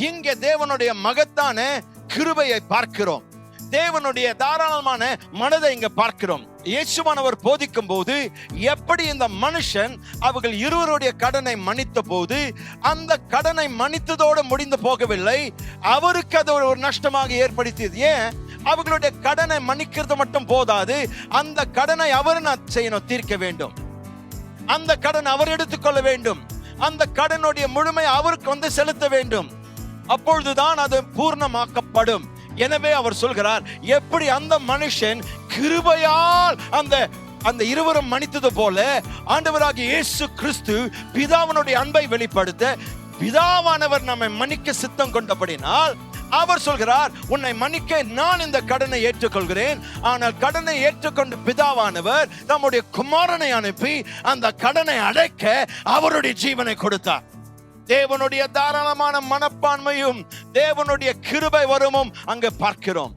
இங்கே தேவனுடைய மகத்தான கிருபையை பார்க்கிறோம். தேவனுடைய தாராளமான மனதை இங்க பார்க்கிறோம். இயேசுவானவர் போதிக்கும் போது எப்படி இந்த மனுஷன் அவர்கள் இருவருடைய கடனை மன்னித்த போது அந்த கடனை மன்னித்ததோடு முடிந்து போகவில்லை, அவருக்கு அது ஒரு நஷ்டமாக ஏற்படுத்தியது. ஏன்? அவர்களுடைய கடனை மன்னிக்கிறது மட்டும் போதாது, அந்த கடனை அவர் செய்யணும், தீர்க்க வேண்டும். அந்த கடன் அவர் எடுத்துக்கொள்ள வேண்டும். அந்த கடனுடைய முழுமை அவருக்கு செலுத்த வேண்டும். அப்பொழுதுதான் அது பூர்ணமாக்கப்படும். எனவே அவர் சொல்கிறார், எப்படி அந்த மனுஷன் கிருபையால் அந்த இருவரும் மன்னித்தது போல ஆண்டவராகிய இயேசு கிறிஸ்து பிதாவினுடைய அன்பை வெளிப்படுத்த பிதாவானவர் நம்மை மன்னிக்க சித்தம் கொண்டபடினால் அவர் சொல்கிறார், உன்னை மன்னிக்க நான் இந்த கடனை ஏற்றுக்கொள்கிறேன். ஆனால் கடனை ஏற்றுக்கொண்ட பிதாவானவர் நம்முடைய குமாரனை அனுப்பி அந்த கடனை அடைக்க அவருடைய ஜீவனை கொடுத்தார். தேவனுடைய தாராளமான மனப்பான்மையும் தேவனுடைய கிருபை வருமும் அங்கு பார்க்கிறோம்.